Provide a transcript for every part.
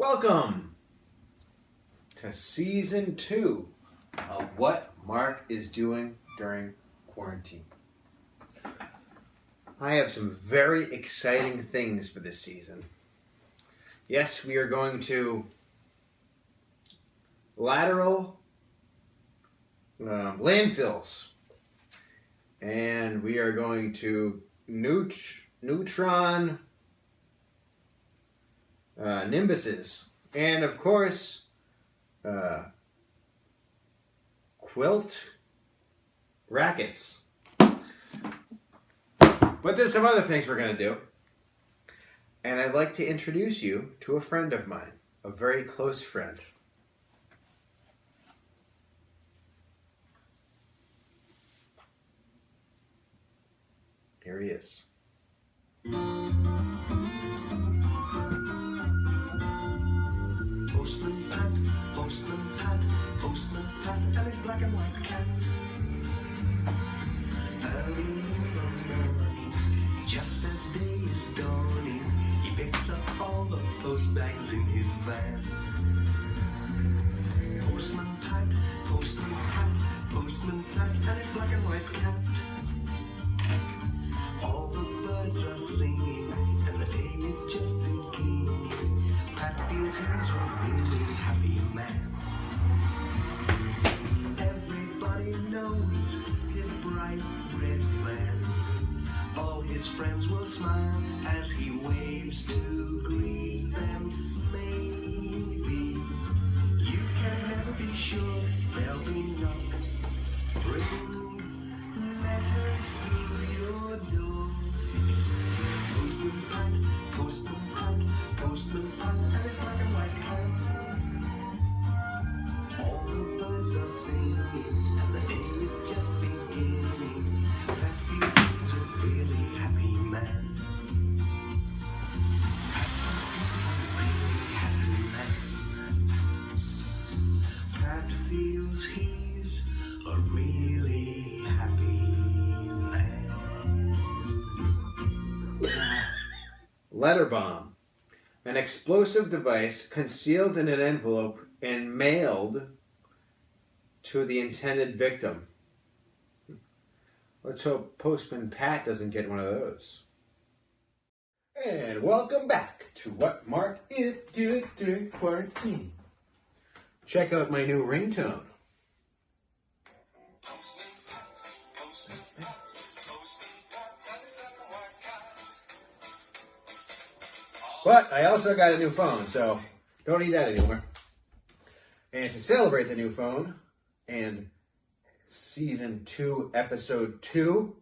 Welcome to Season 2 of What Marq is Doing During Quarantine. I have some very exciting things for this season. Yes, we are going to lateral landfills, and we are going to neutron nimbuses, and of course quilt rackets. But there's some other things we're going to do, and I'd like to introduce you to a friend of mine, a very close friend. Here he is. Postman Pat, and his black and white cat. Early in the morning, just as day is dawning, he picks up all the post bags in his van. Postman Pat, Postman Pat, Postman Pat, and his black and white cat. All the birds are singing, and the day is just beginning. Pat feels he's a really happy man. Everybody knows his bright red van. All his friends will smile as he waves to greet them. Maybe you can never be sure they'll be knocked. Bring letters through your door. Postman Pat, Postman Pat, Postman Pat, and his black and white cat. All the birds are singing, and the day is just beginning. Pat feels he's a really happy man. Pat feels he's a really happy man. Pat feels he's a really happy man. Letter bomb, an explosive device concealed in an envelope and mailed to the intended victim. Let's hope Postman Pat doesn't get one of those. And welcome back to What Marq is Doing During Quarantine. Check out my new ringtone. But I also got a new phone, so don't need that anymore. And to celebrate the new phone and Season 2, Episode 2,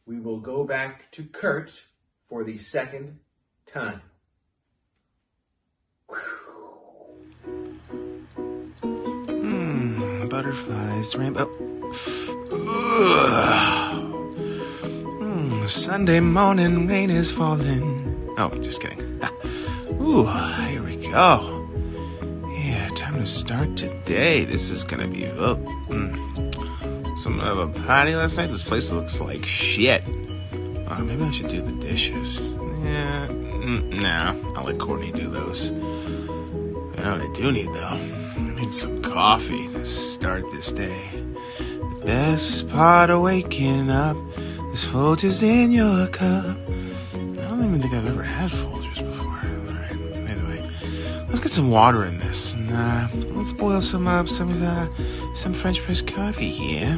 we will go back to Kurt for the second time. Butterflies, rainbow. Sunday morning, rain is falling. Oh, just kidding. Ooh, here we go. Yeah, time to start today. This is gonna be some of a party last night. This place looks like shit. Maybe I should do the dishes. Yeah, nah, I'll let Courtney do those. You know what I do need though? I need some coffee to start this day. The best part of waking up is Folgers in your cup. I don't even think I've ever had Folgers before. Alright, either way. Let's get some water in this. And let's boil some French press coffee here.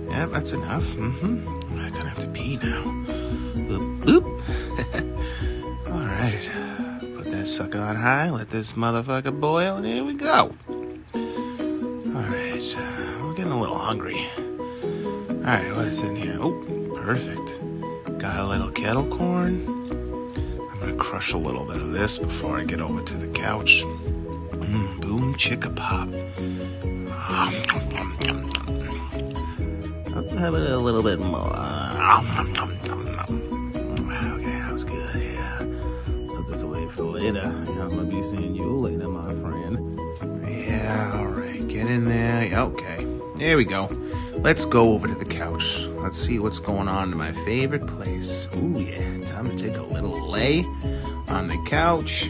Yeah, that's enough. I'm gonna have to pee now. Boop. Alright. Put that sucker on high, let this motherfucker boil, and here we go. Alright. We're getting a little hungry. Alright, what is in here? Oh, perfect. Got a little kettle corn. I'm gonna crush a little bit of this before I get over to the couch. Boom chicka pop. I'll have it a little bit more. Okay, that was good. Yeah. Put this away for later. I'm gonna be seeing you later, my friend. Yeah, alright. Get in there. Okay. There we go. Let's go over to the couch. Let's see what's going on in my favorite place. Ooh, yeah. Time to take a little lay on the couch.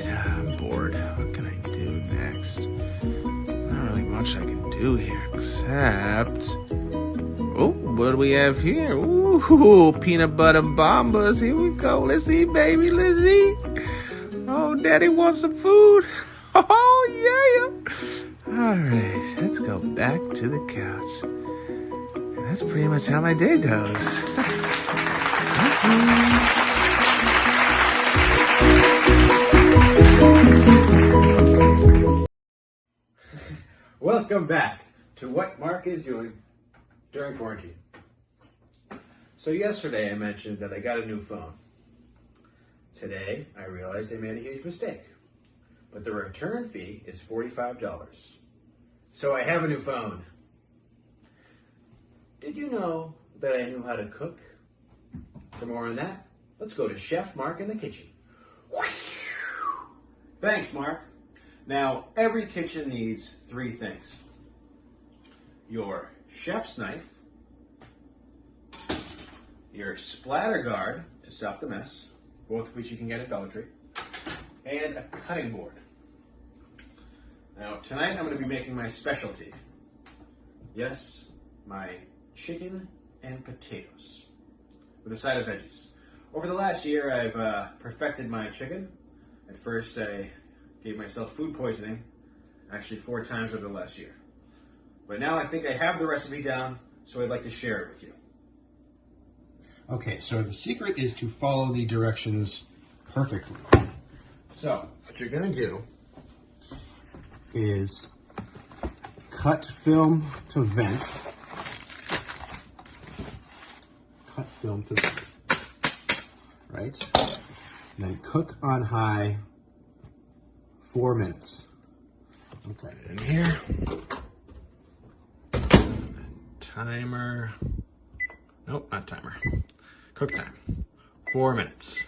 do here except... Oh, what do we have here? Ooh, peanut butter bombas. Here we go. Let's eat, baby. Let's eat. Oh, Daddy wants some food. Oh, yeah. All right, let's go back to the couch. And that's pretty much how my day goes. Welcome back to what Mark is doing during quarantine. So yesterday I mentioned that I got a new phone. Today I realized I made a huge mistake. But the return fee is $45. So I have a new phone. Did you know that I knew how to cook? For more on that, let's go to Chef Mark in the kitchen. Thanks, Mark. Now, every kitchen needs three things. Your chef's knife, your splatter guard to stop the mess, both of which you can get at Dollar Tree, and a cutting board. Now, tonight I'm going to be making my specialty. Yes, my chicken and potatoes with a side of veggies. Over the last year, I've perfected my chicken. At first, I gave myself food poisoning, actually 4 times over the last year. But now I think I have the recipe down, so I'd like to share it with you. Okay, so the secret is to follow the directions perfectly. So, what you're going to do Is cut film to vent. Cut film to vent. Right? And then cook on high 4 minutes. Okay. in here. Timer. Nope, not timer. Cook time. 4 minutes.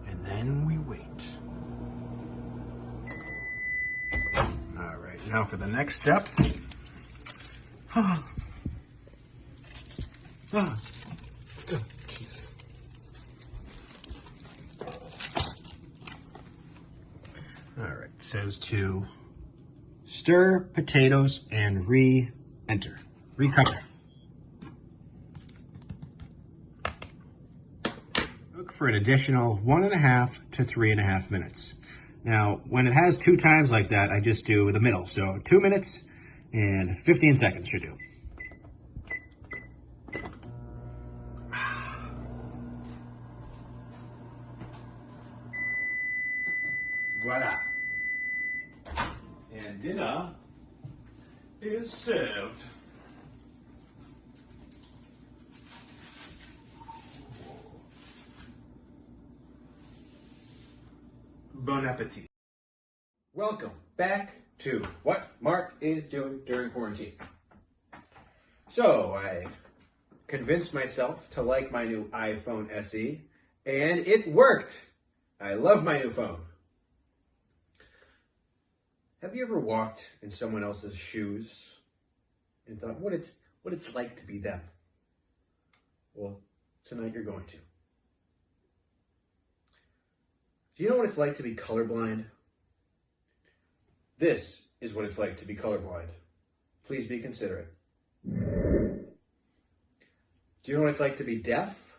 And then we wait. All right, now for the next step. Jesus. All right, it says to stir potatoes and re-enter, recover. Cook for an additional 1.5 to 3.5 minutes. Now, when it has 2 times like that, I just do the middle. So 2 minutes and 15 seconds should do. Voila. And dinner is served. Bon appetit. Welcome back to what Mark is doing during quarantine. So I convinced myself to like my new iPhone SE, and it worked. I love my new phone. Have you ever walked in someone else's shoes and thought what it's like to be them? Well, tonight you're going to. Do you know what it's like to be colorblind? This is what it's like to be colorblind. Please be considerate. Do you know what it's like to be deaf?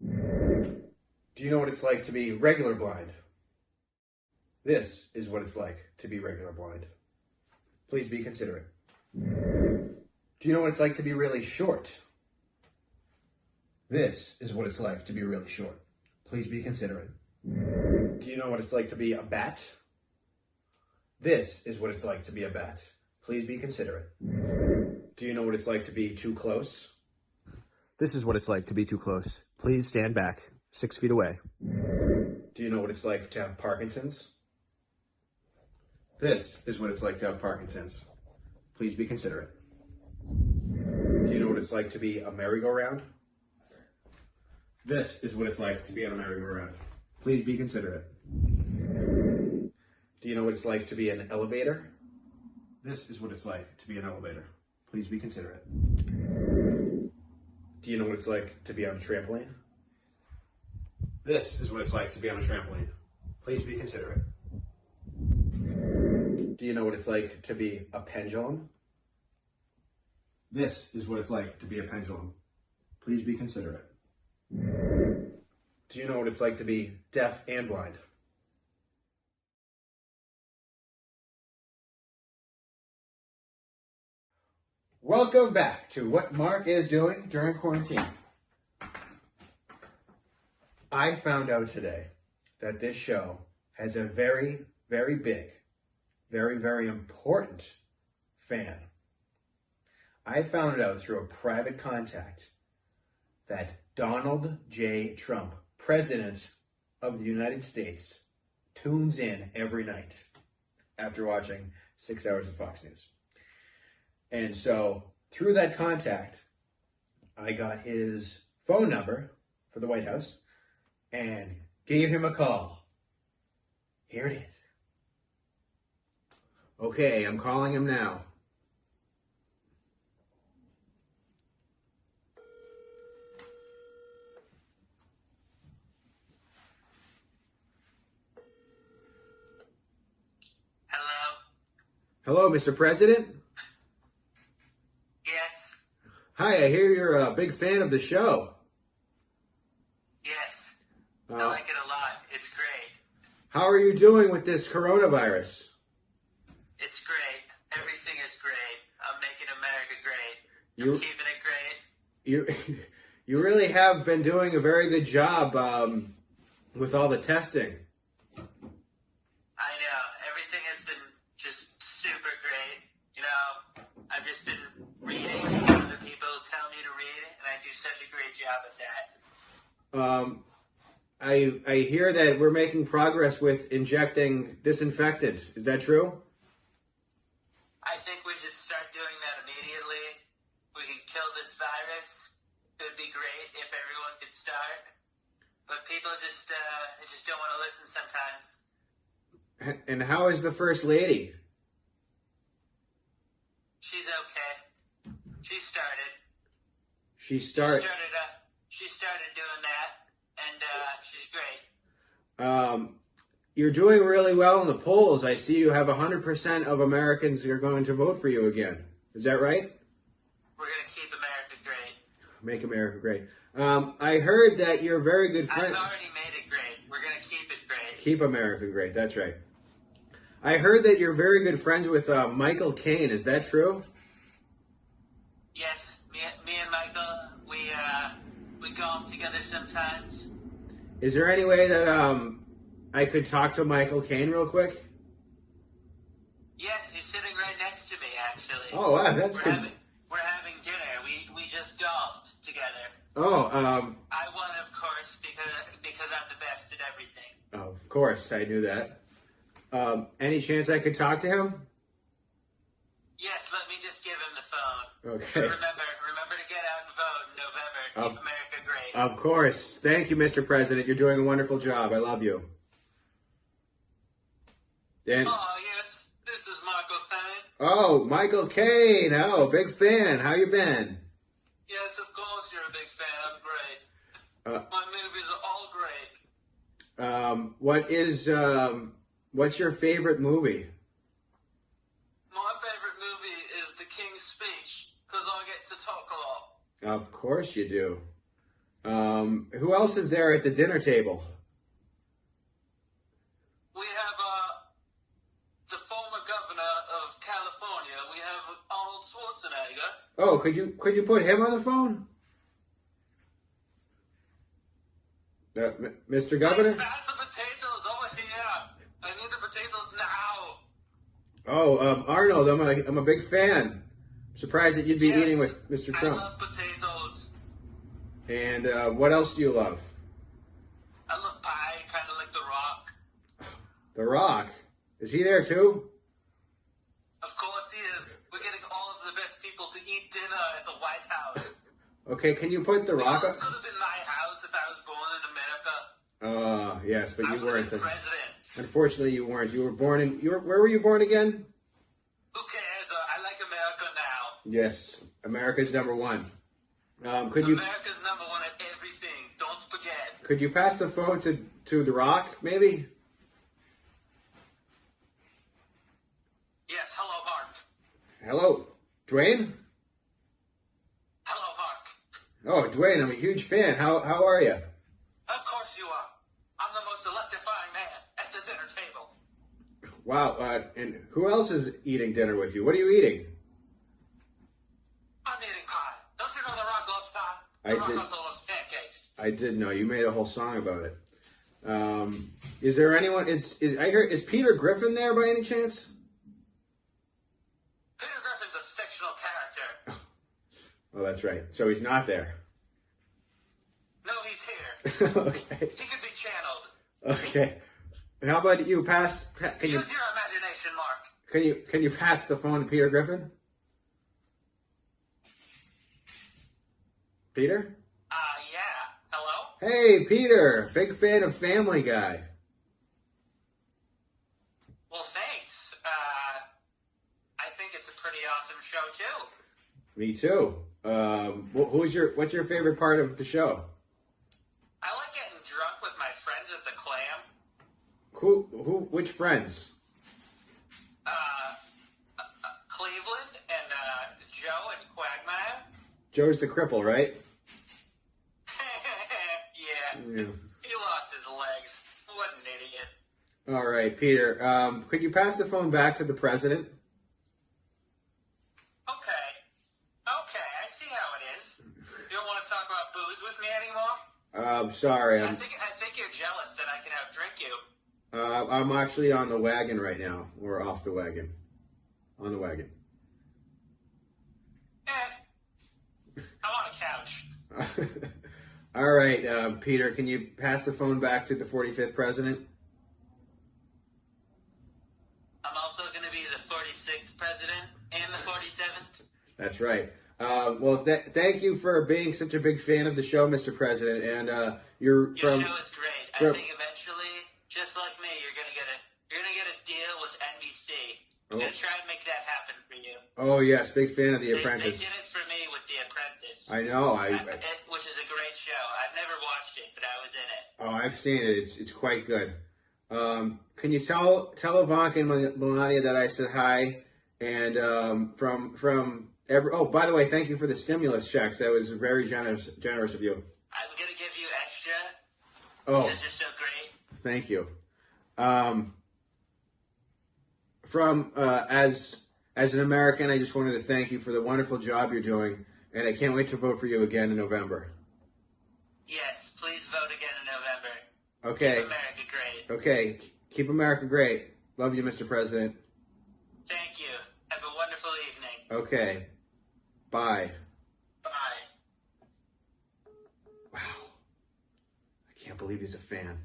Do you know what it's like to be regular blind? This is what it's like to be regular blind. Please be considerate. Do you know what it's like to be really short? This is what it's like to be really short. Please be considerate. Do you know what it's like to be a bat? This is what it's like to be a bat. Please be considerate. Do you know what it's like to be too close? This is what it's like to be too close. Please stand back 6 feet away. Do you know what it's like to have Parkinson's? This is what it's like to have Parkinson's. Please be considerate. Do you know what it's like to be a merry-go-round? This is what it's like to be on a merry-go-round. Please be considerate. Do you know what it's like to be an elevator? This is what it's like to be an elevator. Please be considerate. Do you know what it's like to be on a trampoline? This is what it's like to be on a trampoline. Please be considerate. Do you know what it's like to be a pendulum? This is what it's like to be a pendulum. Please be considerate. Do you know what it's like to be deaf and blind? Welcome back to what Mark is doing during quarantine. I found out today that this show has a very, very big, very, very important fan. I found out through a private contact that Donald J. Trump, President of the United States, tunes in every night after watching 6 hours of Fox News. And so through that contact, I got his phone number for the White House and gave him a call. Here it is. Okay, I'm calling him now. Hello, Mr. President. Yes. Hi, I hear you're a big fan of the show. Yes. I like it a lot. It's great. How are you doing with this coronavirus? It's great. Everything is great. I'm making America great. I'm keeping it great. You really have been doing a very good job with all the testing. I know. Everything has been just super great. You know, I've just been reading what other people tell me to read, and I do such a great job at that. I hear that we're making progress with injecting disinfectant. Is that true? I think we should start doing that immediately. We could kill this virus. It would be great if everyone could start. But people just don't want to listen sometimes. And how is the First Lady? She's okay. She started. She started doing that, and she's great. You're doing really well in the polls. I see you have 100% of Americans who are going to vote for you again. Is that right? We're going to keep America great. Make America great. I heard that you're very good friends. I've already made it great. We're going to keep it great. Keep America great. That's right. I heard that you're very good friends with Michael Caine. Is that true? Yes. Me and Michael, we golf together sometimes. Is there any way that I could talk to Michael Caine real quick? Yes, he's sitting right next to me, actually. Oh, wow, that's good. We're having dinner. We just golfed together. Oh, I won, of course, because I'm the best at everything. Oh, of course, I knew that. Any chance I could talk to him? Yes, let me just give him the phone. Okay. Remember to get out and vote in November. Keep America great. Of course. Thank you, Mr. President. You're doing a wonderful job. I love you. Dan. Oh, yes. This is Michael Caine. Oh, Michael Caine. Oh, big fan. How you been? Yes, of course you're a big fan. I'm great. My movies are all great. What's your favorite movie? My favorite movie is The King's Speech, because I get to talk a lot. Of course you do. Who else is there at the dinner table? We have the former governor of California. We have Arnold Schwarzenegger. Oh, could you put him on the phone? Mr. Governor? Please pass the potatoes over here. I need the potatoes now. Oh, Arnold, I'm a big fan. Surprised that you'd be eating with Mr. Trump. I love potatoes. And what else do you love? I love pie, kind of like The Rock. The Rock. Is he there too? Of course he is. We're getting all of the best people to eat dinner at the White House. Okay, can you put The Rock This up? could have been my house if I was born in America. Yes, but I you would weren't. have been president. Unfortunately, you weren't. You were born in. Where were you born again? Who cares? I like America now. Yes, America's number one. Could America's number one at everything. Don't forget. Could you pass the phone to The Rock, maybe? Yes, hello, Mark. Hello, Dwayne? Hello, Mark. Oh, Dwayne, I'm a huge fan. How are you? Of course you are. I'm the most electrifying man at the dinner table. Wow, and who else is eating dinner with you? What are you eating? I'm eating pie. Don't you know The Rock loves pie? I The Rock did. also loves pancakes. I did know. You made a whole song about it. Is there anyone, is Peter Griffin there by any chance? Peter Griffin's a fictional character. Oh, that's right. So he's not there. No, he's here. Okay. He could be channeled. Okay. How about you pass? Can you Use your imagination, Mark. can you pass the phone to Peter Griffin? Peter? Yeah. Hello? Hey, Peter. Big fan of Family Guy. Well, thanks. I think it's a pretty awesome show, too. Me too. What's your favorite part of the show? I like getting drunk with my friends at the Clam. Which friends? Cleveland and Joe and Quagmire. Joe's the cripple, right? Yeah. Yeah. He lost his legs. What an idiot. All right, Peter. Could you pass the phone back to the president? Okay. I see how it is. You don't want to talk about booze with me anymore? Sorry. I think you're jealous that I can outdrink you. I'm actually on the wagon right now. Or off the wagon. On the wagon. I'm on a couch. All right, Peter, can you pass the phone back to the 45th president? I'm also going to be the 46th president and the 47th. That's right. Well, thank you for being such a big fan of the show, Mr. President. And Your show is great. I think eventually, just like me, you're gonna get a deal with NBC. I'm gonna try and make that happen for you. Oh yes, big fan of The They Apprentice. did it for me with The Apprentice. I know. Which is a great show. I've never watched it, but I was in it. Oh, I've seen it. It's quite good. Can you tell Ivanka and Melania that I said hi? And oh, by the way, thank you for the stimulus checks. That was very generous of you. I'm gonna give you extra. Oh, Because you're so great. thank you. As an American, I just wanted to thank you for the wonderful job you're doing, and I can't wait to vote for you again in November. Yes, please vote again in November. Okay. Keep America great. Okay. Keep America great. Love you, Mr. President. Thank you. Have a wonderful evening. Okay. Bye. Bye. Wow. I can't believe he's a fan.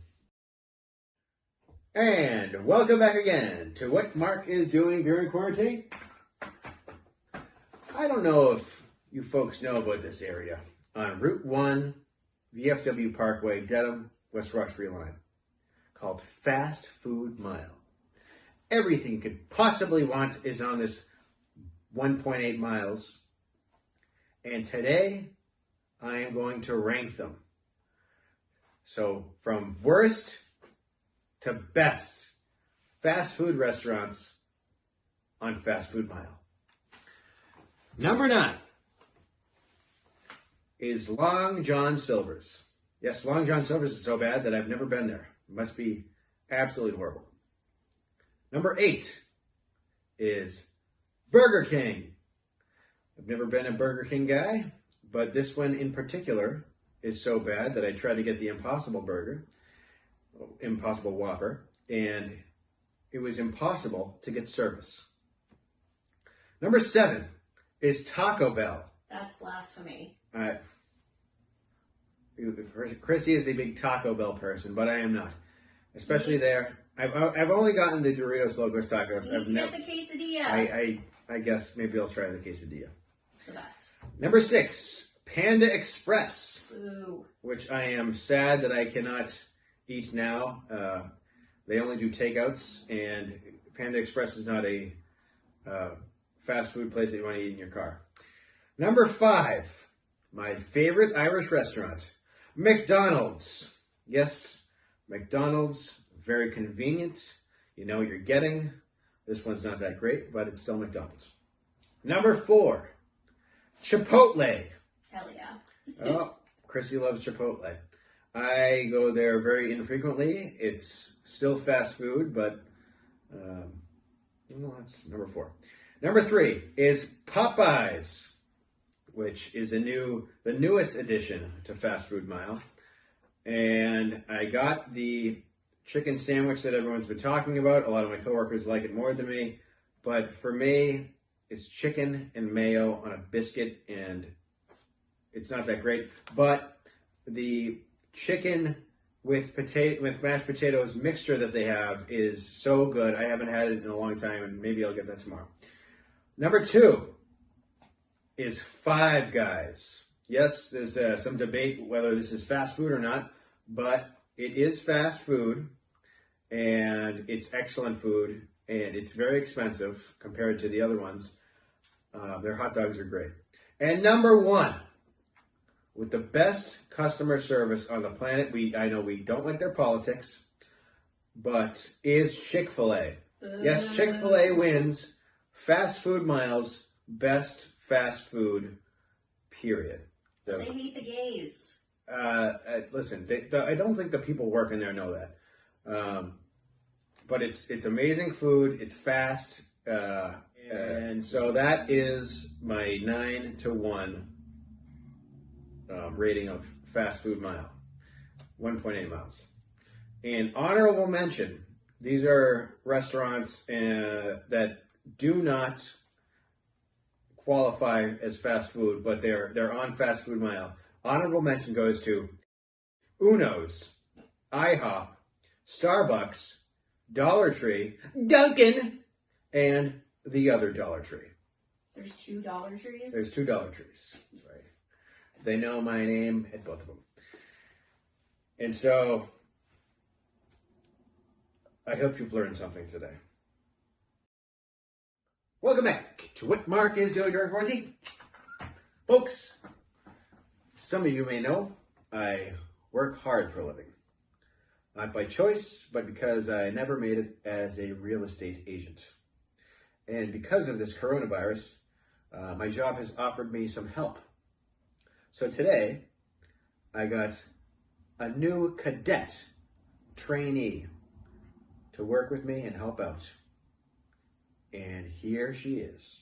And welcome back again to what Mark is doing during quarantine. I don't know if you folks know about this area. On Route 1, VFW Parkway, Dedham, West Roxbury line, called Fast Food Mile. Everything you could possibly want is on this 1.8 miles. And today, I am going to rank them. So, from worst to best fast food restaurants on Fast Food Mile. Number 9 is Long John Silver's. Yes, Long John Silver's is so bad that I've never been there. It must be absolutely horrible. Number 8 is Burger King. I've never been a Burger King guy, but this one in particular is so bad that I tried to get the Impossible Whopper, and it was impossible to get service. Number 7 is Taco Bell. That's blasphemy. Chrissy is a big Taco Bell person, but I am not. Especially there. I've only gotten the Doritos Locos Tacos. You need to get the quesadilla. I guess maybe I'll try the quesadilla. It's the best. Number 6, Panda Express. Ooh. Which I am sad that I cannot eat now. They only do takeouts, and Panda Express is not a fast food place that you want to eat in your car. Number 5, my favorite Irish restaurant, McDonald's. Yes, McDonald's, very convenient. You know what you're getting. This one's not that great, but it's still McDonald's. Number 4, Chipotle. Hell yeah. Oh, Chrissy loves Chipotle. I go there very infrequently. It's still fast food, but well, that's number 4. Number 3 is Popeyes, which is the newest addition to Fast Food Mile. And I got the chicken sandwich that everyone's been talking about. A lot of my coworkers like it more than me, but for me, it's chicken and mayo on a biscuit, and it's not that great. But the chicken with mashed potatoes mixture that they have is so good. I haven't had it in a long time, and maybe I'll get that tomorrow. Number 2 is Five Guys. Yes, there's some debate whether this is fast food or not, but it is fast food, and it's excellent food, and it's very expensive compared to the other ones. Their hot dogs are great. And number 1, with the best customer service on the planet, I know we don't like their politics, but is Chick-Fil-A. Yes, Chick-fil-A wins Fast Food Mile's best fast food, period. So, They hate the gays. listen, I don't think the people working there know that. But it's amazing food. It's fast. And so that is my 9-1 rating of Fast Food Mile. 1.8 miles. And honorable mention, these are restaurants that do not qualify as fast food, but they're on Fast Food Mile. Honorable mention goes to Uno's, IHOP, Starbucks, Dollar Tree, Dunkin', and the other Dollar Tree. There's 2 Dollar Trees. There's 2 Dollar Trees. Right. They know my name at both of them. And so, I hope you've learned something today. Welcome back to what Mark is doing during quarantine. Folks, some of you may know I work hard for a living. Not by choice, but because I never made it as a real estate agent. And because of this coronavirus, my job has offered me some help. So today, I got a new cadet trainee to work with me and help out. And here she is.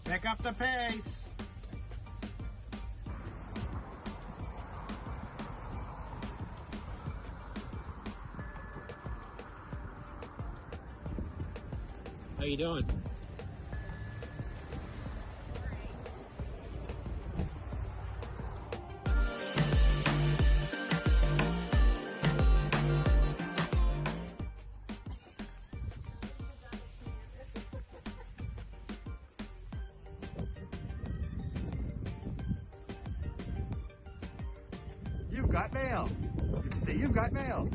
Pick up the pace. How you doing? You've got mail. Say you've got mail.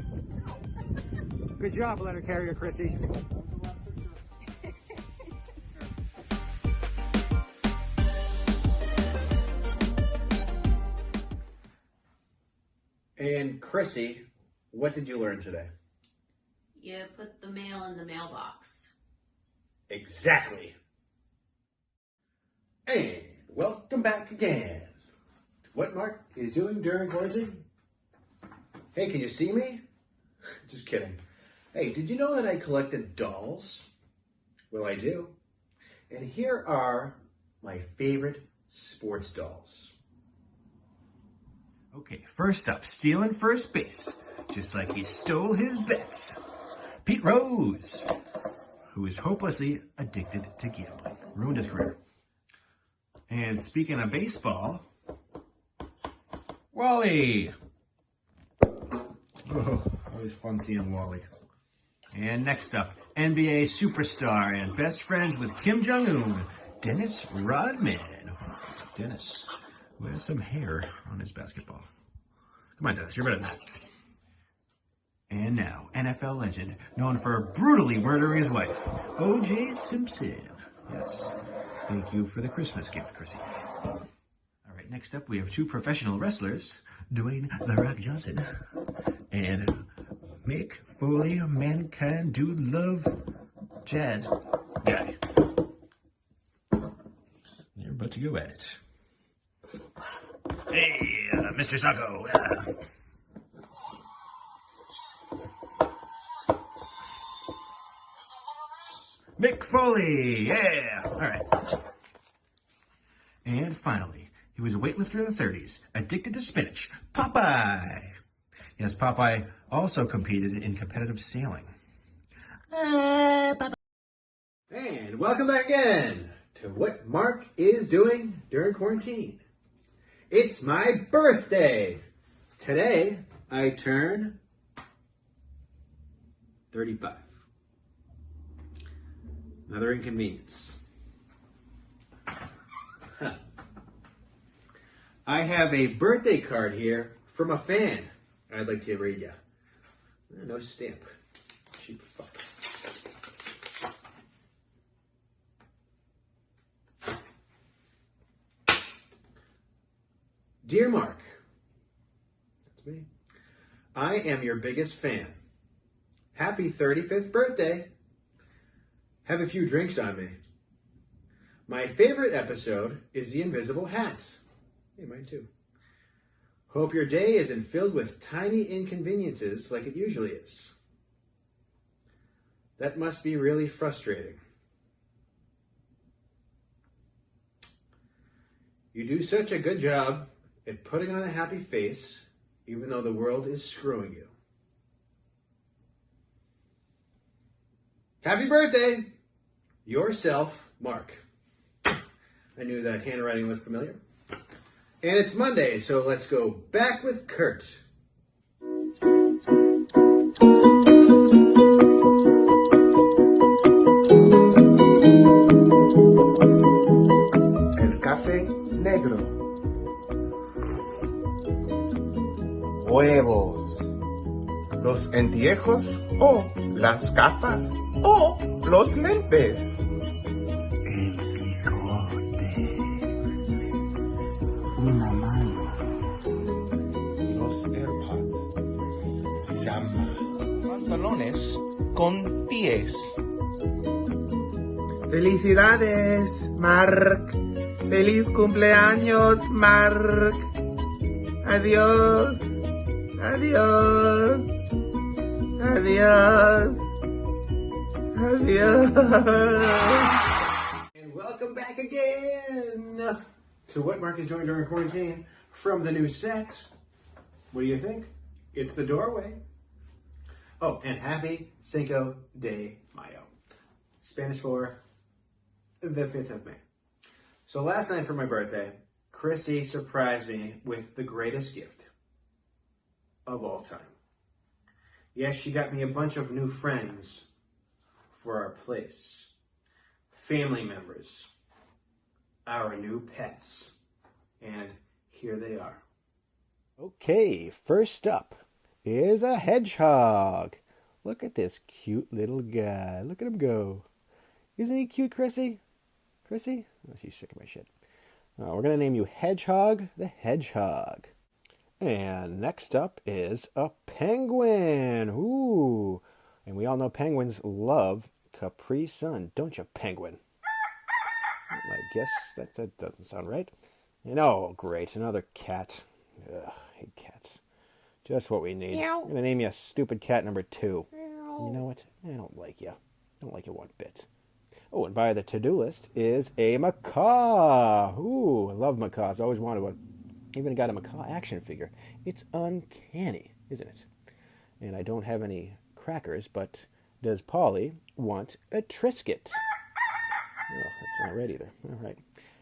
Good job, letter carrier Chrissy. And Chrissy, what did you learn today? You put the mail in the mailbox. Exactly. And welcome back again to what Mark is doing during quarantine. Hey, can you see me? Just kidding. Hey, did you know that I collected dolls? Well, I do. And here are my favorite sports dolls. Okay, first up, stealing first base, just like he stole his bets. Pete Rose, who is hopelessly addicted to gambling. Ruined his career. And speaking of baseball, Wally. Oh, always fun seeing Wally. And next up, NBA superstar and best friends with Kim Jong-un, Dennis Rodman. Dennis, who has some hair on his basketball. Come on, Dennis, you're better than that. And now, NFL legend, known for brutally murdering his wife, O.J. Simpson. Yes. Thank you for the Christmas gift, Chrissy. All right, next up, we have two professional wrestlers, Dwayne "The Rock" Johnson and Mick Foley, Mankind Dude Love Jazz guy. They're about to go at it. Hey, Mr. Sacco. Mick Foley, yeah! All right. And finally, he was a weightlifter in the 30s, addicted to spinach, Popeye. Yes, Popeye also competed in competitive sailing. And welcome back again to what Mark is doing during quarantine. It's my birthday. Today, I turn 35. Another inconvenience. I have a birthday card here from a fan I'd like to read you. No stamp. Cheap fuck. Dear Mark, that's me. I am your biggest fan. Happy 35th birthday. Have a few drinks on me. My favorite episode is The Invisible Hats. Hey, mine too. Hope your day isn't filled with tiny inconveniences like it usually is. That must be really frustrating. You do such a good job at putting on a happy face, even though the world is screwing you. Happy birthday! Yourself, Mark. I knew that handwriting looked familiar. And it's Monday, so let's go back with Kurt. El café negro. Huevos. Los anteojos o las gafas o los lentes. El bigote. Una mano. Los AirPods. Llama. Pantalones con pies. Felicidades, Marq. Feliz cumpleaños, Marq. Adiós. Adiós. Adiós. Adiós. And welcome back again to what Mark is doing during quarantine from the new set. What do you think? It's the doorway. Oh, and happy Cinco de Mayo. Spanish for the 5th of May. So last night for my birthday, Chrissy surprised me with the greatest gift of all time. Yes, she got me a bunch of new friends for our place. Family members. Our new pets. And here they are. Okay, first up is a hedgehog. Look at this cute little guy. Look at him go. Isn't he cute, Chrissy? Chrissy? Oh, she's sick of my shit. We're going to name you Hedgehog the Hedgehog. And next up is a penguin. Ooh. And we all know penguins love Capri Sun, don't you, penguin? I guess that doesn't sound right. And oh, great, another cat. Ugh, I hate cats. Just what we need. I'm going to name you stupid cat number 2. You know what? I don't like you. I don't like you one bit. Oh, and by the to-do list is a macaw. Ooh, I love macaws. I always wanted one. Even got a macaw action figure. It's uncanny, isn't it? And I don't have any crackers, but does Polly want a Triscuit? Oh, that's not right either. All right.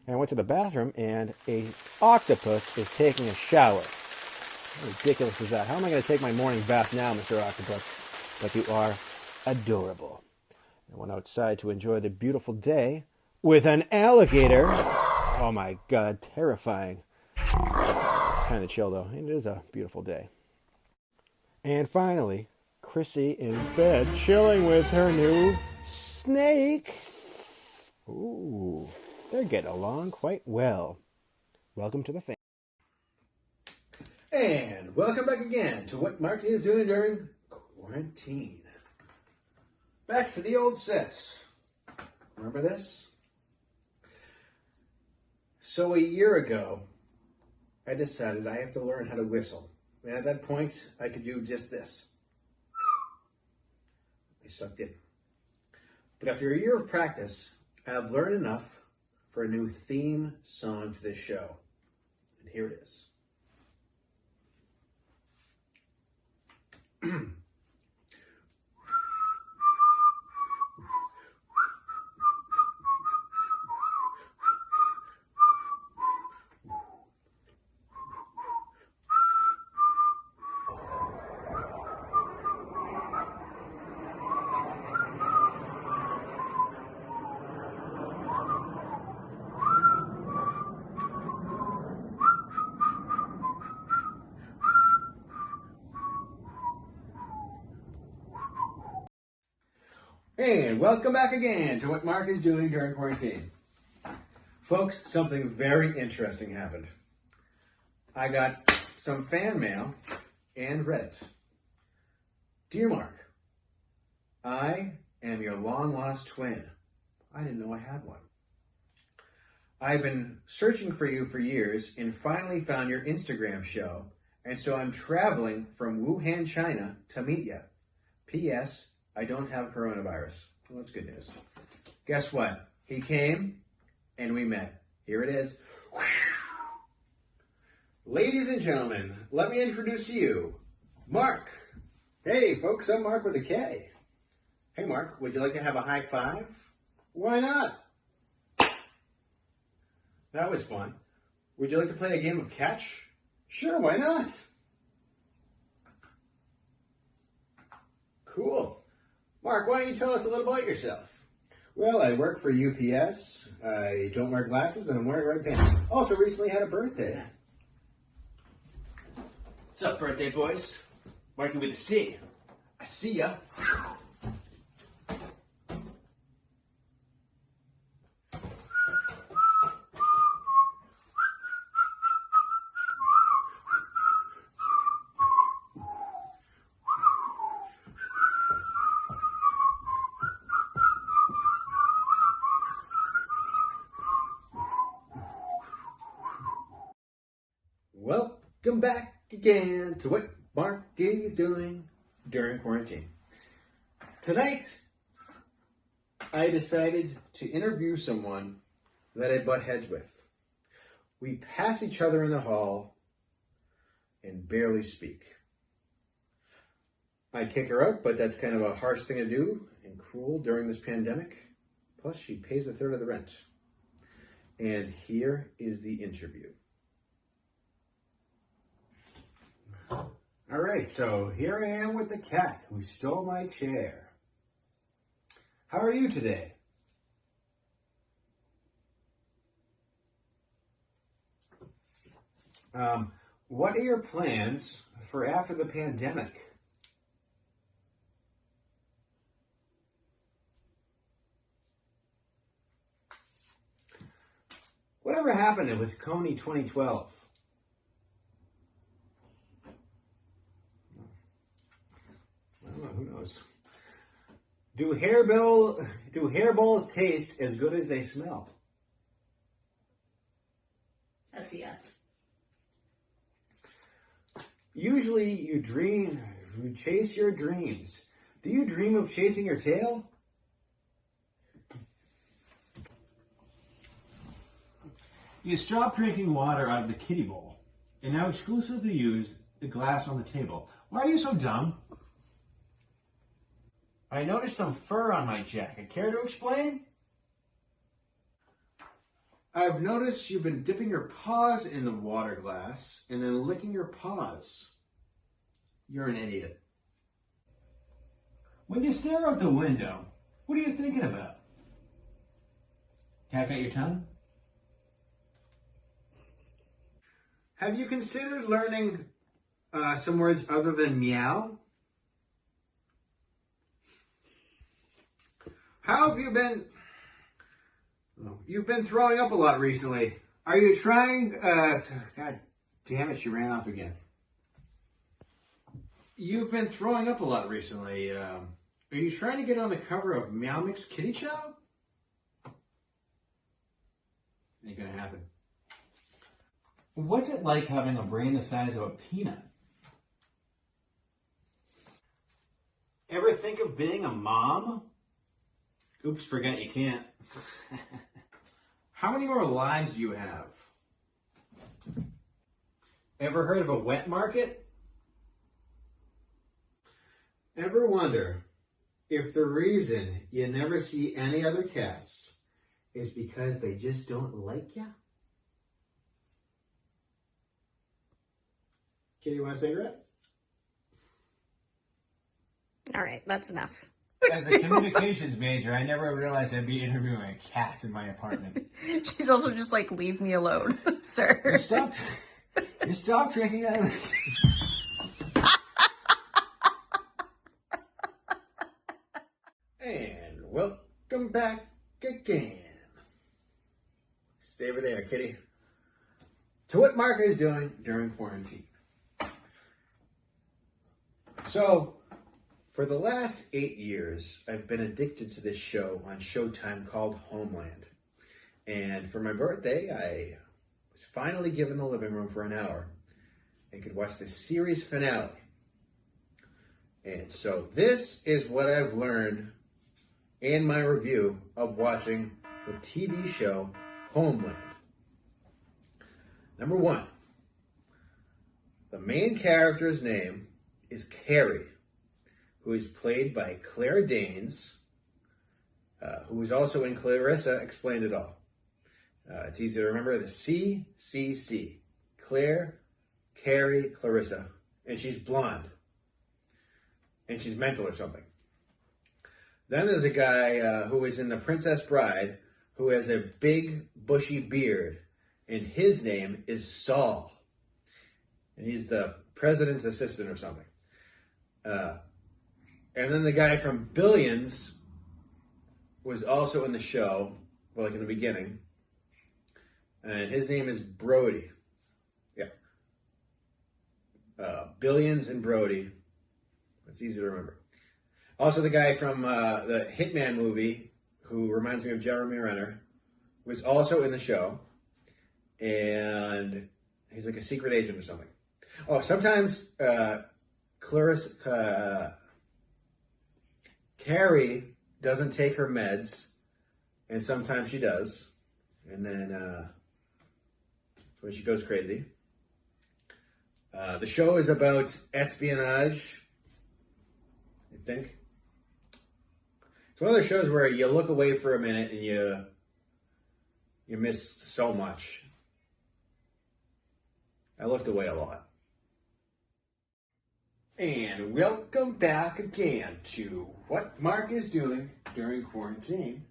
And I went to the bathroom, and a octopus is taking a shower. How ridiculous is that? How am I going to take my morning bath now, Mr. Octopus? But you are adorable. I went outside to enjoy the beautiful day with an alligator. Oh my God, terrifying. It's kind of chill though. It is a beautiful day. And finally, Chrissy in bed, chilling with her new snake. Ooh, they're getting along quite well. Welcome to the family. And welcome back again to what Mark is doing during quarantine. Back to the old sets. Remember this? So a year ago, I decided I have to learn how to whistle. And at that point, I could do just this. I sucked in. But after a year of practice, I've learned enough for a new theme song to this show. And here it is. And welcome back again to what Mark is doing during quarantine. Folks, something very interesting happened. I got some fan mail and read it. Dear Mark, I am your long-lost twin. I didn't know I had one. I've been searching for you for years and finally found your Instagram show, and so I'm traveling from Wuhan, China to meet you. P.S. I don't have coronavirus. Well, that's good news. Guess what? He came and we met. Here it is. Ladies and gentlemen, let me introduce to you, Mark. Hey, folks, I'm Mark with a K. Hey, Mark, would you like to have a high five? Why not? That was fun. Would you like to play a game of catch? Sure, why not? Cool. Mark, why don't you tell us a little about yourself? Well, I work for UPS. I don't wear glasses, and I'm wearing red pants. Also, recently had a birthday. What's up, birthday boys? Marky with a C. I see ya. Welcome back again to what Mark is doing during quarantine. Tonight, I decided to interview someone that I butt heads with. We pass each other in the hall and barely speak. I'd kick her out, but that's kind of a harsh thing to do and cruel during this pandemic. Plus, she pays a third of the rent. And here is the interview. All right, so here I am with the cat who stole my chair. How are you today? What are your plans for after the pandemic? Whatever happened with Coney 2012? Who knows? Do hairballs taste as good as they smell? That's a yes. Usually you chase your dreams. Do you dream of chasing your tail? You stopped drinking water out of the kiddie bowl and now exclusively use the glass on the table. Why are you so dumb? I noticed some fur on my jacket. Care to explain? I've noticed you've been dipping your paws in the water glass and then licking your paws. You're an idiot. When you stare out the window, what are you thinking about? Tack out your tongue? Have you considered learning some words other than meow? How have you been? You've been throwing up a lot recently. Are you trying? God damn it! She ran off again. You've been throwing up a lot recently. Are you trying to get on the cover of Meow Mix Kitty Chow? Ain't gonna happen. What's it like having a brain the size of a peanut? Ever think of being a mom? Oops, forgot you can't. How many more lives do you have? Ever heard of a wet market? Ever wonder if the reason you never see any other cats is because they just don't like you? Kitty, you want a cigarette? All right, that's enough. As a communications major, I never realized I'd be interviewing a cat in my apartment. She's also just like, leave me alone, sir. You stop drinking out of And welcome back again. Stay over there, kitty. To what Mark is doing during quarantine. So, for the last 8 years, I've been addicted to this show on Showtime called Homeland. And for my birthday, I was finally given the living room for an hour and could watch the series finale. And so this is what I've learned in my review of watching the TV show Homeland. Number 1, the main character's name is Carrie, who is played by Claire Danes, who is also in Clarissa Explained It All. It's easy to remember, the CCC. Claire, Carrie, Clarissa. And she's blonde. And she's mental or something. Then there's a guy who is in The Princess Bride who has a big, bushy beard. And his name is Saul. And he's the president's assistant or something. And then the guy from Billions was also in the show, well, like in the beginning. And his name is Brody. Yeah. Billions and Brody. It's easy to remember. Also the guy from the Hitman movie, who reminds me of Jeremy Renner, was also in the show. And he's like a secret agent or something. Oh, sometimes Carrie doesn't take her meds, and sometimes she does. And then when she goes crazy. The show is about espionage, I think. It's one of those shows where you look away for a minute and you miss so much. I looked away a lot. And welcome back again to what Mark is doing during quarantine.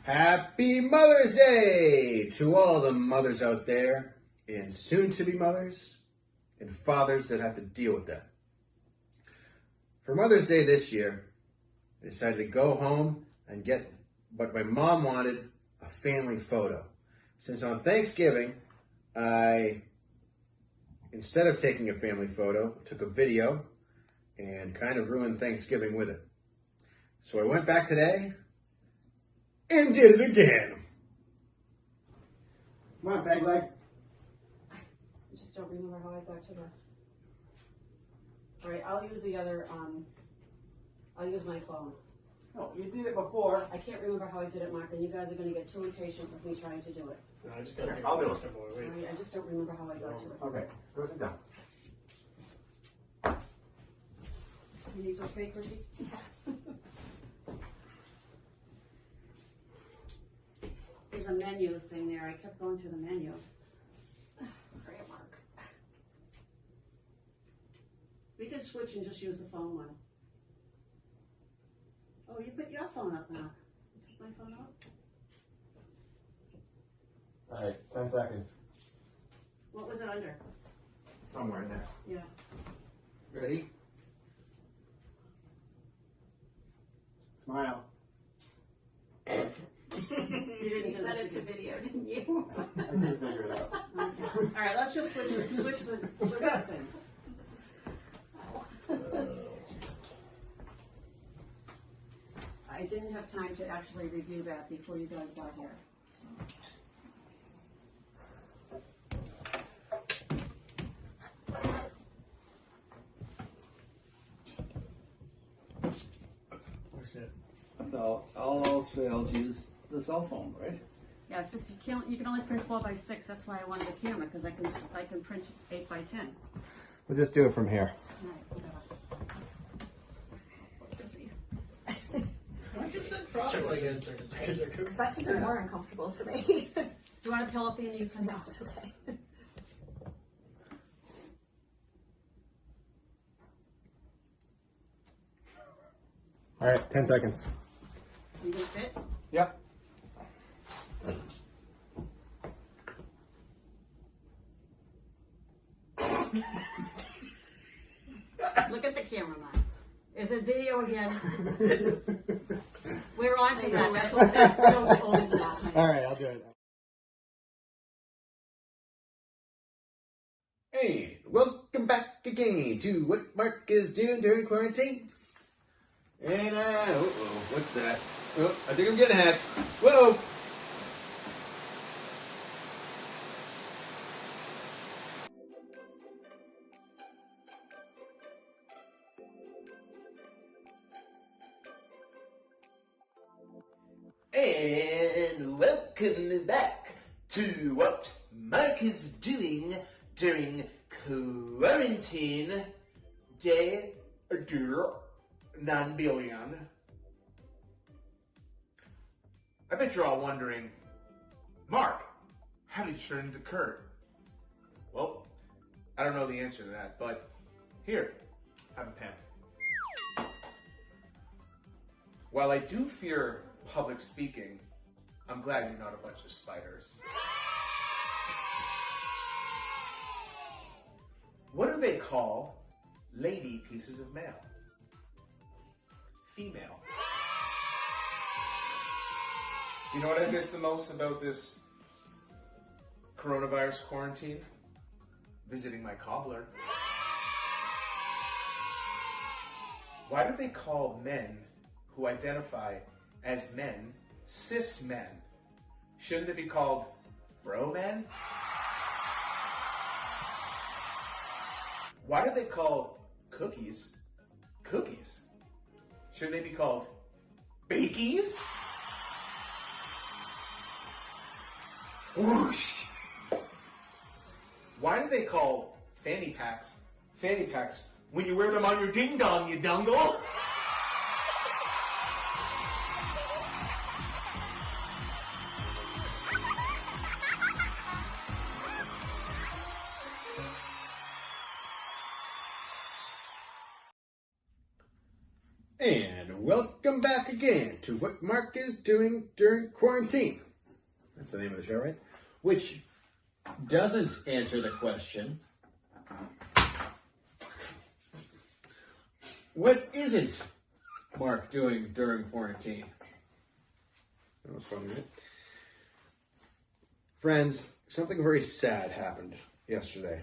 Happy Mother's Day to all the mothers out there, and soon-to-be mothers, and fathers that have to deal with that. For Mother's Day this year, I decided to go home and get what my mom wanted, a family photo. Since on Thanksgiving, instead of taking a family photo, took a video and kind of ruined Thanksgiving with it. So I went back today and did it again. Come on, bag leg. I just don't remember how I got to the... All right, I'll use the other, I'll use my phone. Oh, you did it before. I can't remember how I did it, Mark, and you guys are going to get too impatient with me trying to do it. No, I just gotta take I'll a do it. step away. All Wait. right, I just don't remember how I got to it. Okay, go sit down. You need okay, Chrissy? There's a menu thing there. I kept going through the menu. Great, Mark. We could switch and just use the phone one. Oh, you put your phone up now. Put my phone up? All right, 10 seconds. What was it under? Somewhere in there. Yeah. Ready? Smile. to video, didn't you? I couldn't figure it out. All right, let's just switch the things. I didn't have time to actually review that before you guys got here. So all else fails, use the cell phone, right? Yeah, it's just you can only print 4x6. That's why I wanted the camera, because I can print 8x10. We'll just do it from here. All right, Because that's even more uncomfortable for me. do you want a pillow for your knees? No, it's okay. All right, 10 seconds. You can fit? Yep. Look at the camera, man. Is it video again? We're on to that. That's what that feels old now. All right, I'll do it. Hey, welcome back again to what Mark is doing during quarantine. And, what's that? Oh, I think I'm getting hacked. Whoa! And welcome back to what Mark is doing during quarantine day 9 billion. I bet you're all wondering, Mark, how did you turn into Kurt? Well, I don't know the answer to that, but here, have a pen. While I do fear public speaking, I'm glad you're not a bunch of spiders. What do they call lady pieces of mail? Female. You know what I miss the most about this coronavirus quarantine? Visiting my cobbler. Why do they call men who identify as men cis men? Shouldn't it be called bro men? Why do they call cookies cookies? Shouldn't they be called bakies? Whoosh! Why do they call fanny packs when you wear them on your ding dong, you dungle? And welcome back again to what Mark is doing during quarantine. That's the name of the show, right? Which doesn't answer the question, what isn't Mark doing during quarantine? That was funny, right? Friends, something very sad happened yesterday.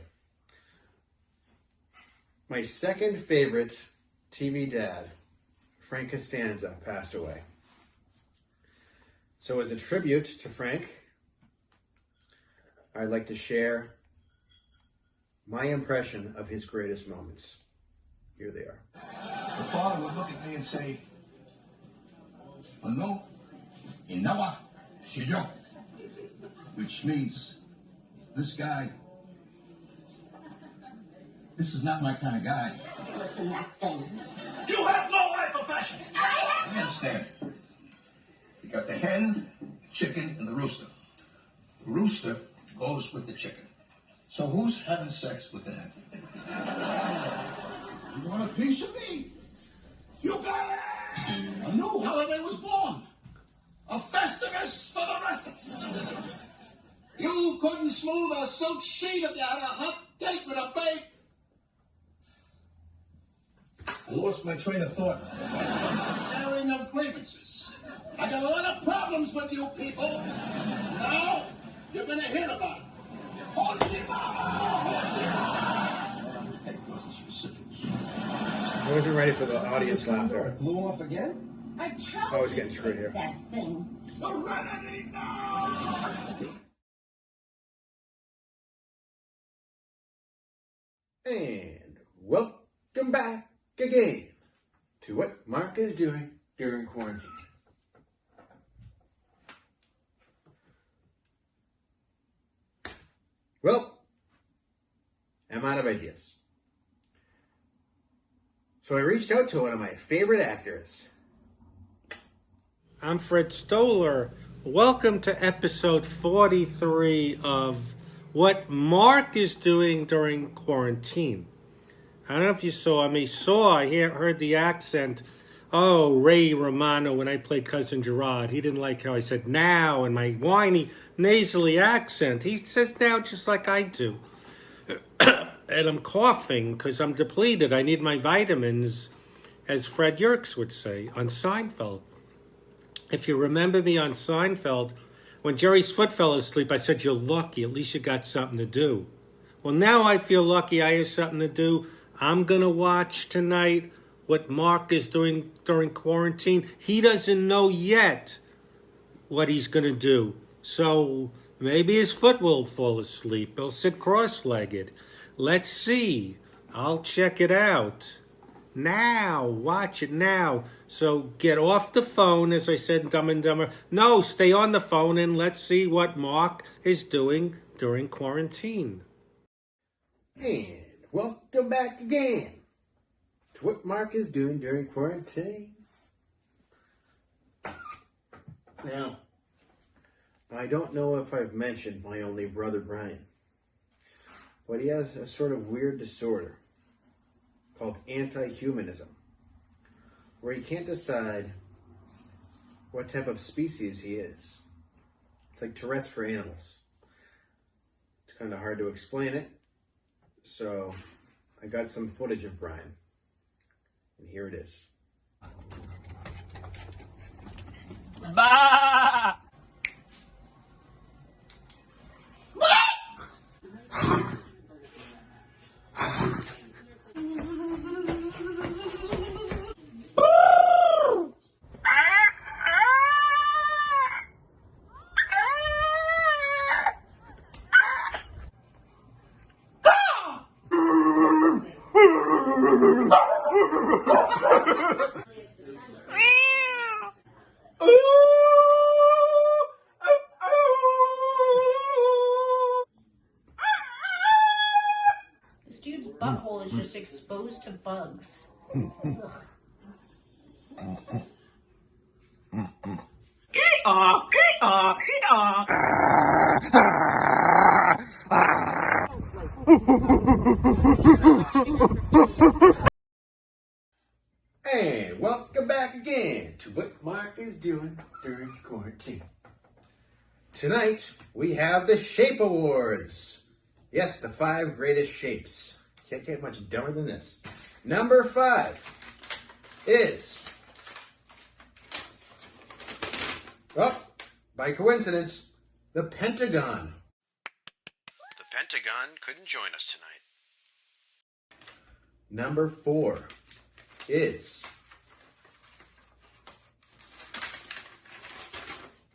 My second favorite TV dad, Frank Costanza, passed away. So as a tribute to Frank, I'd like to share my impression of his greatest moments. Here they are. The father would look at me and say, "No, inawa shiyo," which means, this is not my kind of guy. Listen, that thing. You have no life of fashion. I understand. You got the hen, the chicken, and the rooster. The rooster goes with the chicken. So who's having sex with the hen? You want a piece of me? You got it! A new holiday was born. A Festivus for the rest of us. You couldn't smooth a silk sheet if you had a hot date with a babe. I lost my train of thought. Airing of grievances. I got a lot of problems with you people. Now, you're gonna hear about it. I wasn't ready for the audience laughter. Blew off again? I I was getting screwed here. that thing. Serenity now! And welcome back again to what Mark is doing during quarantine. Well, I'm out of ideas. So I reached out to one of my favorite actors. I'm Fred Stoller. Welcome to episode 43 of what Mark is doing during quarantine. I don't know if you saw me. I heard the accent. Oh, Ray Romano when I played Cousin Gerard. He didn't like how I said now and my whiny, nasally accent. He says now just like I do. And I'm coughing because I'm depleted. I need my vitamins, as Fred Yerkes would say on Seinfeld. If you remember me on Seinfeld, when Jerry's foot fell asleep, I said, you're lucky. At least you got something to do. Well, now I feel lucky I have something to do. I'm going to watch tonight what Mark is doing during quarantine. He doesn't know yet what he's going to do. So maybe his foot will fall asleep. He'll sit cross-legged. Let's see. I'll check it out. Now. Watch it now. So get off the phone, as I said in Dumb and Dumber. No, stay on the phone and let's see what Mark is doing during quarantine. And welcome back again to what Mark is doing during quarantine. Now, I don't know if I've mentioned my only brother, Brian, but he has a sort of weird disorder called anti-humanism, where he can't decide what type of species he is. It's like Tourette's for animals. It's kind of hard to explain it, so I got some footage of Brian, and here it is. Bah! This dude's butthole is just exposed to bugs. And welcome back again to what Mark is doing during quarantine. Tonight, we have the Shape Awards. Yes, the 5 greatest shapes. Can't get much dumber than this. Number 5 is, well, by coincidence, the Pentagon. The Pentagon couldn't join us tonight. Number 4 is,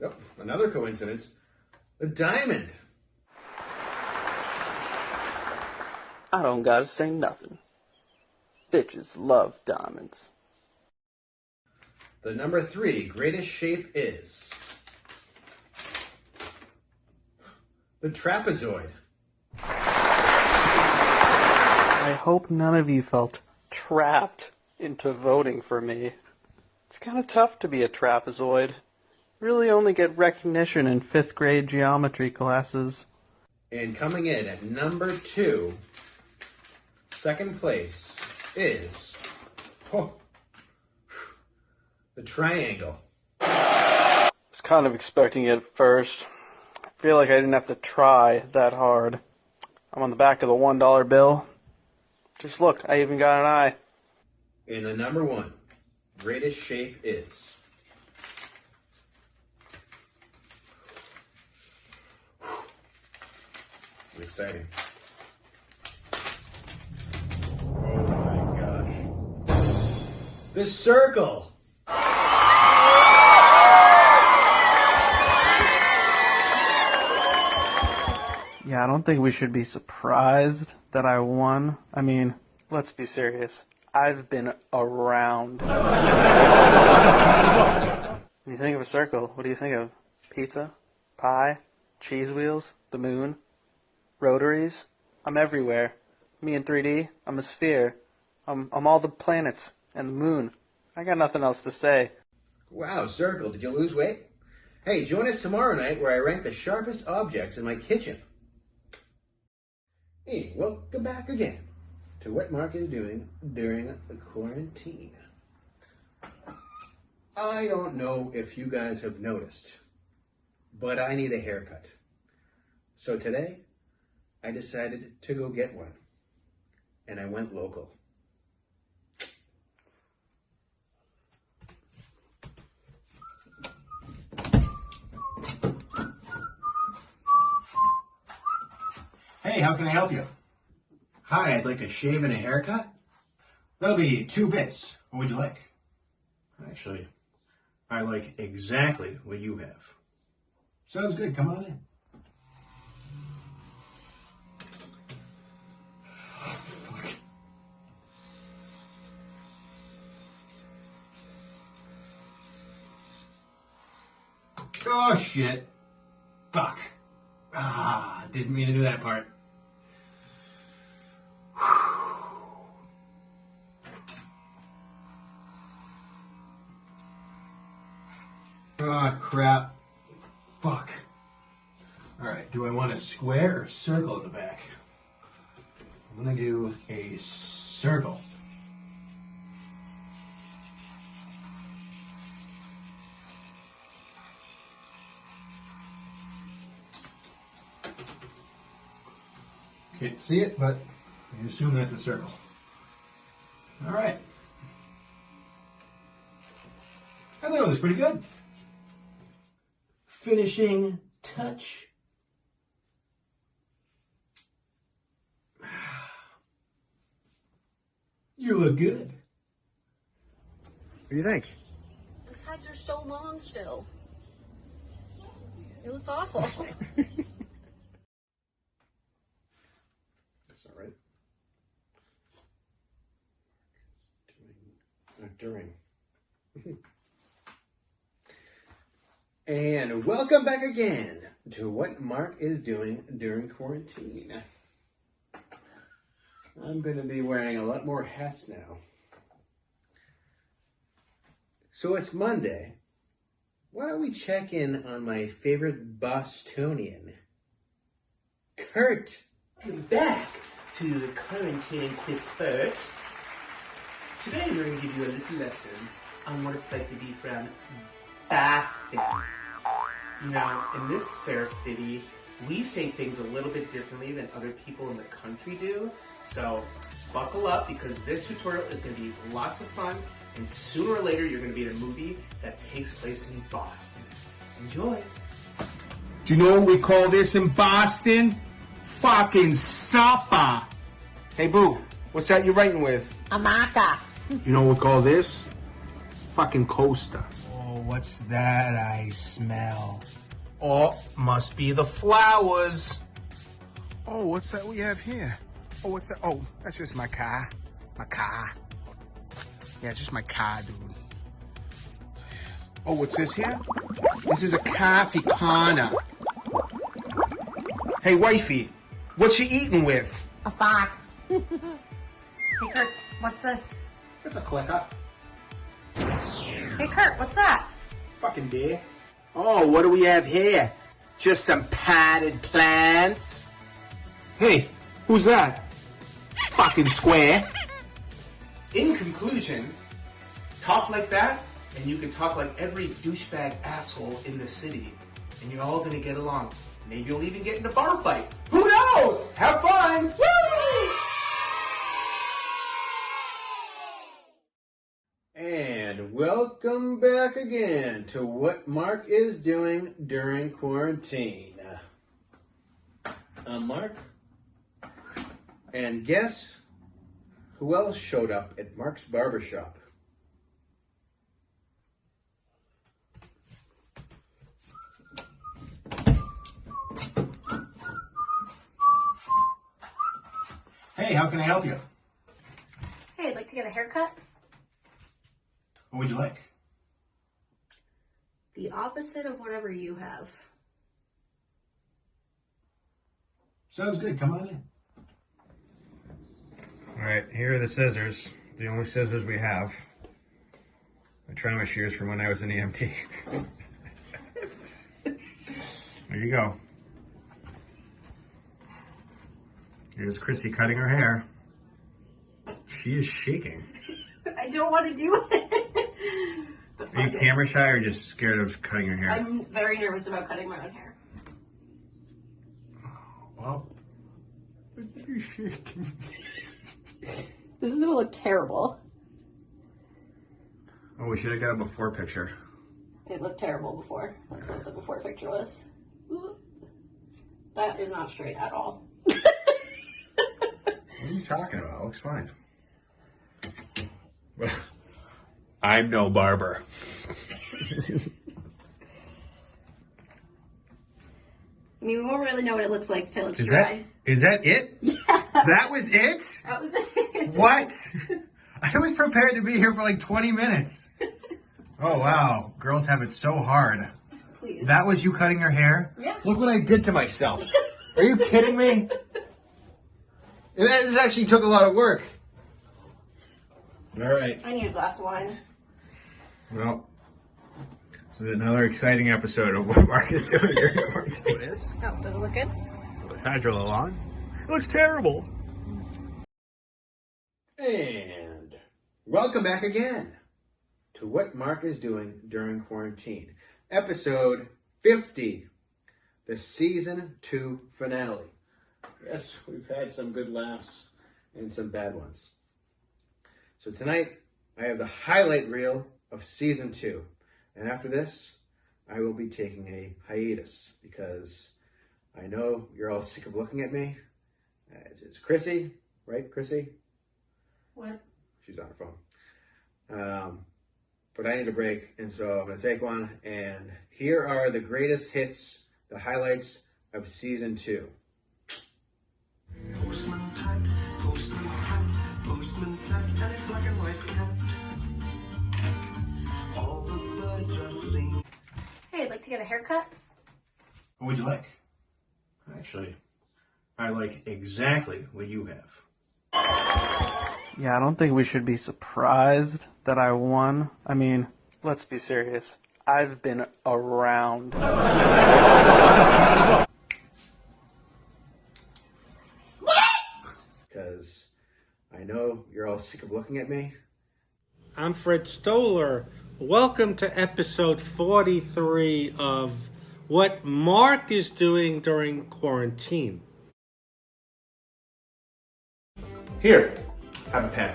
oh, another coincidence, the diamond. I don't gotta say nothing. Bitches love diamonds. The number 3 greatest shape is the trapezoid. I hope none of you felt trapped into voting for me. It's kind of tough to be a trapezoid. Really only get recognition in 5th grade geometry classes. And coming in at number 2, second place, is the triangle. I was kind of expecting it at first. I feel like I didn't have to try that hard. I'm on the back of the $1 bill. Just look, I even got an eye. And the number 1 greatest shape is Exciting. Oh my gosh. The circle. Yeah, I don't think we should be surprised that I won. I mean, let's be serious. I've been around. When you think of a circle, what do you think of? Pizza? Pie? Cheese wheels? The moon? Rotaries? I'm everywhere. Me in 3D, I'm a sphere. I'm all the planets and the moon. I got nothing else to say. Wow, Circle, did you lose weight? Hey, join us tomorrow night where I rank the sharpest objects in my kitchen. Hey, welcome back again to what Mark is doing during the quarantine. I don't know if you guys have noticed, but I need a haircut. So today, I decided to go get one, and I went local. Hey, how can I help you? Hi, I'd like a shave and a haircut. That'll be 2 bits. What would you like? Actually, I like exactly what you have. Sounds good. Come on in. Fuck. Oh, shit. Fuck. Didn't mean to do that part. Oh, crap. Fuck. Alright, do I want a square or circle in the back? I'm gonna do a circle. Can't see it, but I assume that's a circle. Alright. I thought it was pretty good. Finishing touch. You look good. What do you think? The sides are so long still. It looks awful. That's not right. During. And welcome back again to what Mark is doing during quarantine. I'm going to be wearing a lot more hats now. So it's Monday. Why don't we check in on my favorite Bostonian, Kurt? Welcome back to the quarantine with Kurt. Today we're going to give you a little lesson on what it's like to be from Boston. You know, in this fair city, we say things a little bit differently than other people in the country do. So buckle up because this tutorial is going to be lots of fun, and sooner or later you're going to be in a movie that takes place in Boston. Enjoy. Do you know what we call this in Boston? Fucking supper. Hey, Boo, what's that you're writing with? A maca. You know what we call this? Fucking coaster. Oh, what's that I smell? Oh, must be the flowers. Oh, what's that we have here? Oh, what's that? Oh, that's just my car. My car. Yeah, it's just my car, dude. Oh, what's this here? This is a coffee corner. Hey, wifey, what you eating with? A fork. Hey, Kurt, what's this? It's a clicker. Hey, Kurt, what's that? Fucking beer. Oh, what do we have here? Just some potted plants? Hey, who's that? Fucking square. In conclusion, talk like that, and you can talk like every douchebag asshole in the city, and you're all gonna get along. Maybe you'll even get in a bar fight. Who knows? Have fun! Woo! And welcome back again to what Mark is doing during quarantine. I'm Marq. And guess who else showed up at Marq's barbershop? Hey, how can I help you? Hey, I'd like to get a haircut. What would you like? The opposite of whatever you have. Sounds good. Come on in. All right, here are the scissors. The only scissors we have. My trauma shears from when I was an EMT. There you go. Here's Chrissy cutting her hair. She is shaking. I don't want to do it. Are you camera shy or just scared of cutting your hair? I'm very nervous about cutting my own hair. Well, you're shaking. This is gonna look terrible. Oh, we should have got a before picture. It looked terrible before. That's what the before picture was. That is not straight at all. What are you talking about? It looks fine. I'm no barber. I mean, we won't really know what it looks like till it's dry. Is that it? Yeah. That was it? That was it. What? I was prepared to be here for like 20 minutes. Oh, wow. Girls have it so hard. Please. That was you cutting your hair? Yeah. Look what I did to myself. Are you kidding me? This actually took a lot of work. All right. I need a glass of wine. Well, this is another exciting episode of what Marq is doing during quarantine. It is? Oh, does it look good? Besides your lawn, it looks terrible. And welcome back again to what Marq is doing during quarantine. Episode 50, the season 2 finale. Yes, we've had some good laughs and some bad ones. So tonight, I have the highlight reel of season 2. And after this, I will be taking a hiatus because I know you're all sick of looking at me. It's Chrissy, right, Chrissy? What? She's on her phone. But I need a break, and so I'm going to take one. And here are the greatest hits, the highlights of season 2. Postman Pat, and a black and white cat. All the birds are singing. Hey, I'd like to get a haircut. What would you like? Actually, I like exactly what you have. Yeah, I don't think we should be surprised that I won. I mean, let's be serious. I've been around. Because I know you're all sick of looking at me. I'm Fred Stoller. Welcome to episode 43 of what Marq is doing during quarantine. Here, have a pen.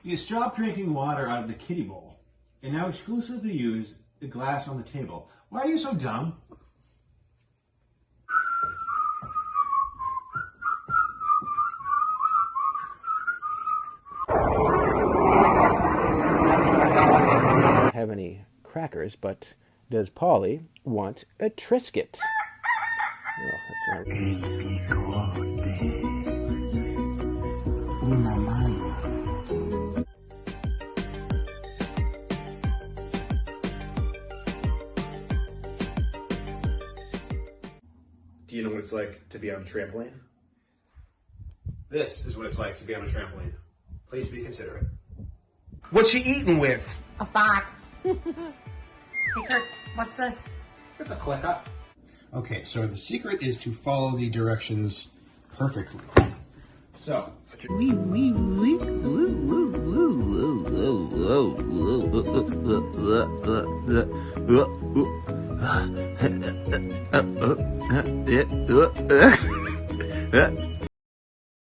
You stopped drinking water out of the kiddie bowl and now exclusively use the glass on the table. Why are you so dumb? Have any crackers, but does Polly want a Triscuit? Oh, that's not... Una mano. Do you know what it's like to be on a trampoline? This is what it's like to be on a trampoline. Please be considerate. What you eating with? A fox. Hey Kurt, what's this? It's a clicker. Okay, so the secret is to follow the directions perfectly. So,